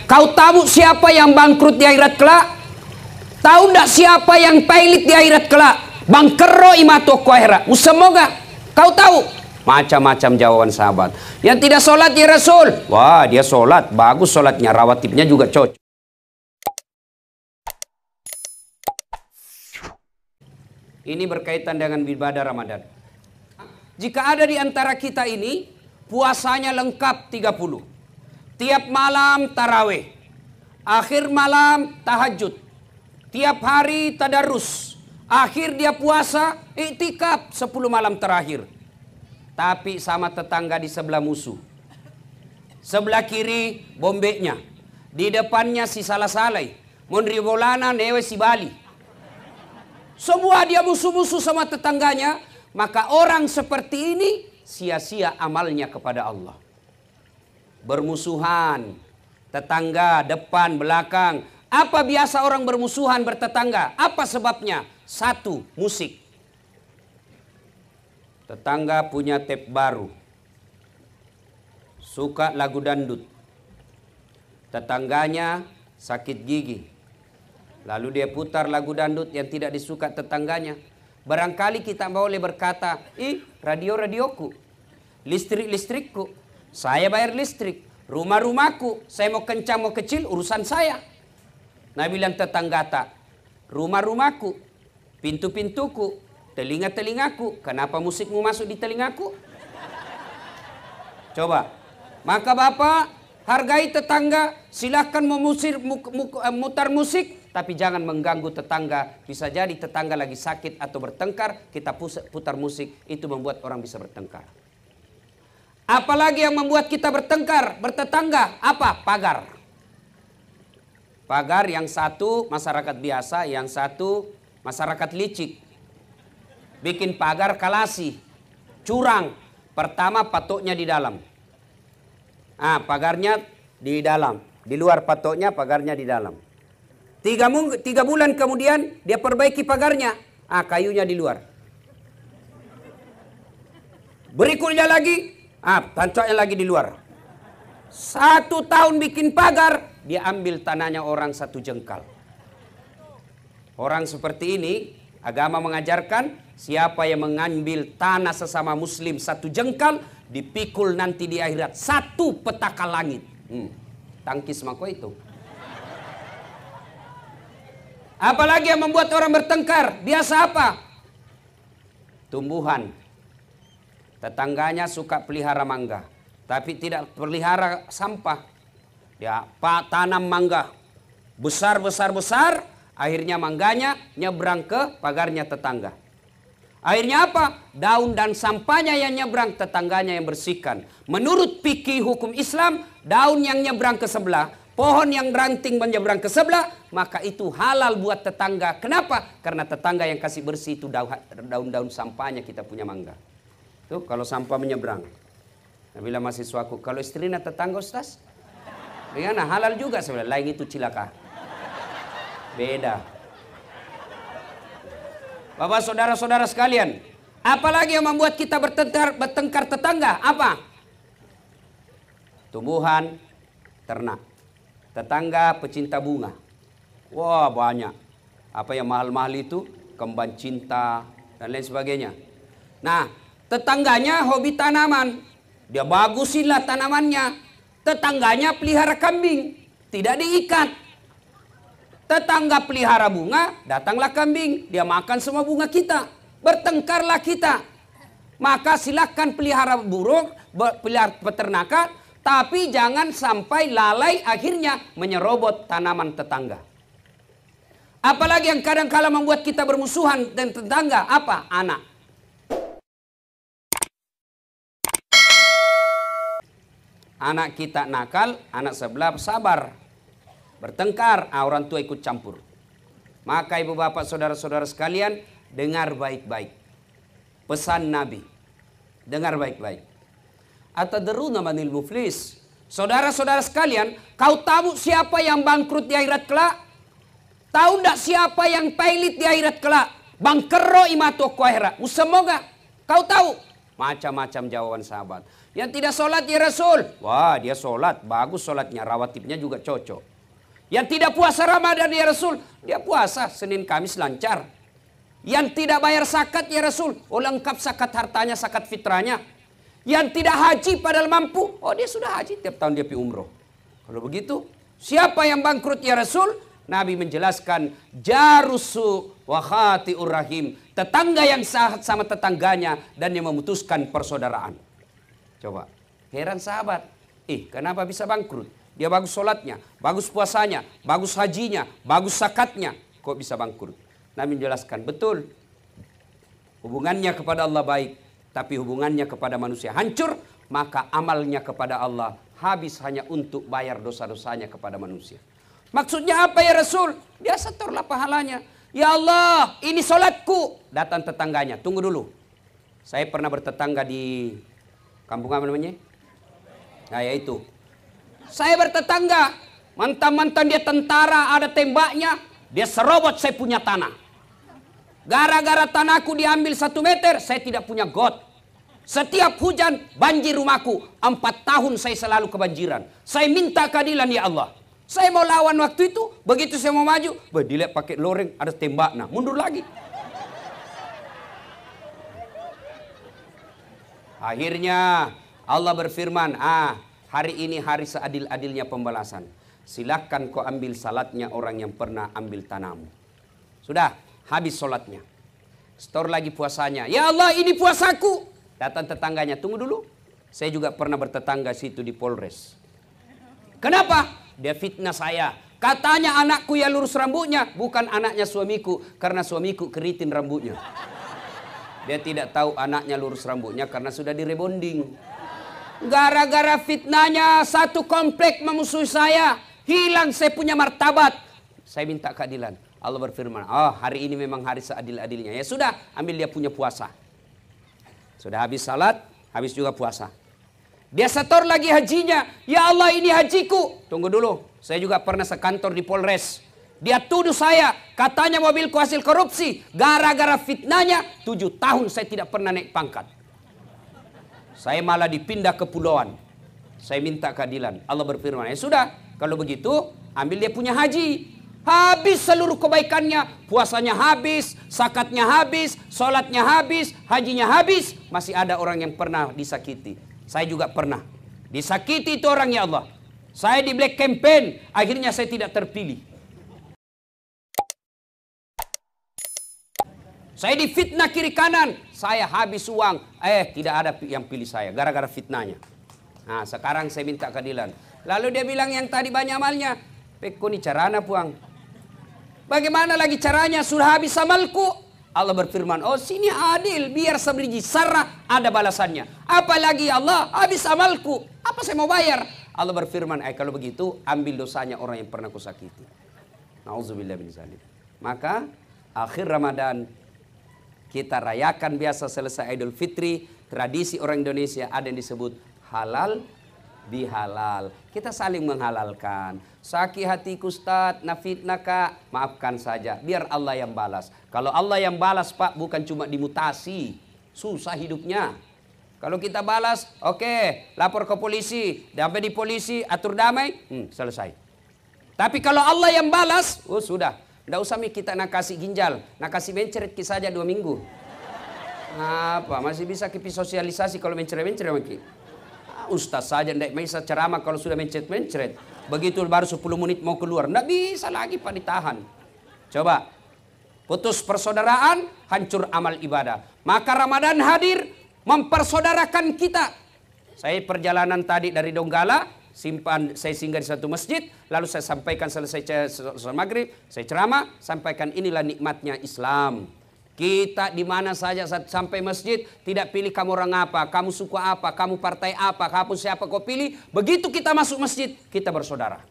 Kau tahu siapa yang bangkrut di akhirat kelak? Tahu tidak siapa yang pailit di akhirat kelak? Bangkero imato ko akhirat. Semoga kau tahu. Macam-macam jawaban sahabat. Yang tidak sholat ya Rasul. Wah, dia sholat, bagus sholatnya, rawatibnya juga cocok. Ini berkaitan dengan ibadah Ramadan. Jika ada di antara kita ini puasanya lengkap 30. Tiap malam tarawih, akhir malam tahajud, tiap hari tadarus, akhir dia puasa, iktikaf 10 malam terakhir. Tapi sama tetangga di sebelah musuh. Sebelah kiri bombeknya, di depannya si salah-salai, monribolana newe si Bali. Semua dia musuh-musuh sama tetangganya, maka orang seperti ini sia-sia amalnya kepada Allah. Bermusuhan, tetangga, depan, belakang. Apa biasa orang bermusuhan bertetangga? Apa sebabnya? Satu, musik. Tetangga punya tape baru, suka lagu dangdut. Tetangganya sakit gigi, lalu dia putar lagu dangdut yang tidak disuka tetangganya. Barangkali kita boleh berkata, radio-radioku, listrik-listrikku, saya bayar listrik, rumah-rumahku, saya mau kencang mau kecil urusan saya. Nah bilang tetangga tak, rumah-rumahku, pintu-pintuku, telinga-telingaku, kenapa musikmu masuk di telingaku? Coba, maka Bapak hargai tetangga, silahkan mutar musik, tapi jangan mengganggu tetangga. Bisa jadi tetangga lagi sakit atau bertengkar, kita putar musik, itu membuat orang bisa bertengkar. Apalagi yang membuat kita bertengkar, bertetangga, apa? Pagar. Pagar yang satu masyarakat biasa, yang satu masyarakat licik. Bikin pagar kalasi, curang. Pertama patoknya di dalam. Pagarnya di dalam. Di luar patoknya, pagarnya di dalam. 3 bulan kemudian dia perbaiki pagarnya. Kayunya di luar. Berikutnya lagi, tancapnya lagi di luar. 1 tahun bikin pagar, dia ambil tanahnya orang 1 jengkal. Orang seperti ini, agama mengajarkan siapa yang mengambil tanah sesama muslim 1 jengkal, dipikul nanti di akhirat 1 petaka langit. Tangkis mako itu. Apalagi yang membuat orang bertengkar, biasa apa? Tumbuhan. Tetangganya suka pelihara mangga, tapi tidak pelihara sampah. Dia tanam mangga besar, akhirnya mangganya nyebrang ke pagarnya tetangga. Akhirnya apa? Daun dan sampahnya yang nyebrang, tetangganya yang bersihkan. Menurut fikih hukum Islam, daun yang nyebrang ke sebelah, pohon yang ranting menyeberang ke sebelah, maka itu halal buat tetangga. Kenapa? Karena tetangga yang kasih bersih itu daun-daun sampahnya kita punya mangga. Tuh kalau sampah menyeberang. Nah, bila mahasiswaku, kalau istrinya tetangga Ustaz, bagaimana? Halal juga sebenarnya. Lain itu cilaka. Beda. Bapak saudara-saudara sekalian, apalagi yang membuat kita bertengkar tetangga? Apa? Tumbuhan, ternak. Tetangga pecinta bunga. Wah banyak. Apa yang mahal-mahal itu? Kembang cinta dan lain sebagainya. Nah, tetangganya hobi tanaman. Dia bagusinlah tanamannya. Tetangganya pelihara kambing. Tidak diikat. Tetangga pelihara bunga, datanglah kambing. Dia makan semua bunga kita. Bertengkarlah kita. Maka silakan pelihara burung, pelihara peternakan. Tapi jangan sampai lalai akhirnya menyerobot tanaman tetangga. Apalagi yang kadang-kala membuat kita bermusuhan dan tetangga. Apa? Anak. Anak kita nakal, anak sebelah sabar. Bertengkar, orang tua ikut campur. Maka ibu bapak saudara-saudara sekalian, dengar baik-baik. Pesan Nabi. Dengar baik-baik. Atadruna manil muflis. Saudara-saudara sekalian, kau tahu siapa yang bangkrut di akhirat kelak? Tahu tidak siapa yang pailit di akhirat kelak? Bangkero imato ko akhirat. Semoga kau tahu. Macam-macam jawaban sahabat. Yang tidak sholat ya Rasul. Wah, dia sholat, bagus sholatnya, rawatibnya juga cocok. Yang tidak puasa Ramadan ya Rasul, dia puasa Senin Kamis lancar. Yang tidak bayar zakat ya Rasul, oh lengkap zakat hartanya, zakat fitrahnya. Yang tidak haji padahal mampu, oh dia sudah haji tiap tahun dia pergi umroh. Kalau begitu, siapa yang bangkrut ya Rasul? Nabi menjelaskan jarusu wa khati'ur rahim, tetangga yang sahat sama tetangganya dan yang memutuskan persaudaraan. Coba, heran sahabat, kenapa bisa bangkrut? Dia bagus sholatnya, bagus puasanya, bagus hajinya, bagus zakatnya, kok bisa bangkrut? Nabi menjelaskan, betul, hubungannya kepada Allah baik, tapi hubungannya kepada manusia hancur, maka amalnya kepada Allah habis hanya untuk bayar dosa-dosanya kepada manusia. Maksudnya apa ya Rasul? Dia setorlah pahalanya. Ya Allah, ini sholatku. Datang tetangganya, tunggu dulu. Saya pernah bertetangga di kampung apa namanya? Nah ya itu. Saya bertetangga, mantan-mantan dia tentara, ada tembaknya, dia serobot saya punya tanah. Gara-gara tanahku diambil 1 meter, saya tidak punya got. Setiap hujan banjir rumahku, 4 tahun saya selalu kebanjiran. Saya minta keadilan ya Allah. Saya mau lawan waktu itu, begitu saya mau maju, dilihat pakai loreng, ada tembak, nah mundur lagi. Akhirnya Allah berfirman, hari ini hari seadil-adilnya pembalasan. Silakan kau ambil salatnya orang yang pernah ambil tanahmu. Sudah, habis sholatnya. Setor lagi puasanya. Ya Allah, ini puasaku. Datang tetangganya, tunggu dulu. Saya juga pernah bertetangga situ di Polres. Kenapa? Dia fitnah saya. Katanya anakku ya lurus rambutnya. Bukan anaknya suamiku. Karena suamiku keritin rambutnya. Dia tidak tahu anaknya lurus rambutnya karena sudah direbonding. Gara-gara fitnahnya satu komplek memusuhi saya. Hilang saya punya martabat. Saya minta keadilan. Allah berfirman, hari ini memang hari seadil-adilnya. Ya sudah, ambil dia punya puasa. Sudah habis salat, habis juga puasa. Dia setor lagi hajinya. Ya Allah, ini hajiku. Tunggu dulu, saya juga pernah sekantor di Polres. Dia tuduh saya, katanya mobilku hasil korupsi. Gara-gara fitnahnya, 7 tahun saya tidak pernah naik pangkat. Saya malah dipindah ke pulauan. Saya minta keadilan. Allah berfirman, ya sudah, kalau begitu, ambil dia punya haji. Habis seluruh kebaikannya, puasanya habis, zakatnya habis, sholatnya habis, hajinya habis. Masih ada orang yang pernah disakiti. Saya juga pernah. Disakiti itu orang ya Allah. Saya di black campaign, akhirnya saya tidak terpilih. Saya difitnah kiri kanan, saya habis uang. Tidak ada yang pilih saya, gara-gara fitnahnya. Nah, sekarang saya minta keadilan. Lalu dia bilang yang tadi banyak amalnya. Peko ni carana puang. Bagaimana lagi caranya? Sudah habis amalku. Allah berfirman, sini adil, biar sebiji sarah ada balasannya. Apalagi Allah, habis amalku, apa saya mau bayar? Allah berfirman, kalau begitu ambil dosanya orang yang pernah kusakiti. Nauzubillah min zalik. Maka akhir Ramadan kita rayakan biasa selesai Idul Fitri, tradisi orang Indonesia ada yang disebut halal bihalal. Kita saling menghalalkan. Sakit hatiku Ustaz, nafitnah kak, maafkan saja, biar Allah yang balas. Kalau Allah yang balas Pak, bukan cuma dimutasi, susah hidupnya. Kalau kita balas, oke, lapor ke polisi, sampai di polisi, atur damai, selesai. Tapi kalau Allah yang balas, sudah, tidak usah kita nak kasih ginjal, nak kasih mencret saja 2 minggu. Apa, masih bisa kita sosialisasi kalau mencret-mencret maki. Ustaz saja tidak bisa ceramah kalau sudah mencret-mencret. Begitu baru 10 menit mau keluar, tidak bisa lagi Pak ditahan. Coba, putus persaudaraan, hancur amal ibadah. Maka Ramadan hadir mempersaudarakan kita. Saya perjalanan tadi dari Donggala, saya singgah di satu masjid, lalu saya sampaikan selesai maghrib, saya ceramah, sampaikan inilah nikmatnya Islam. Kita di mana saja sampai masjid, tidak pilih kamu orang apa, kamu suku apa, kamu partai apa, kamu siapa kau pilih. Begitu kita masuk masjid, kita bersaudara.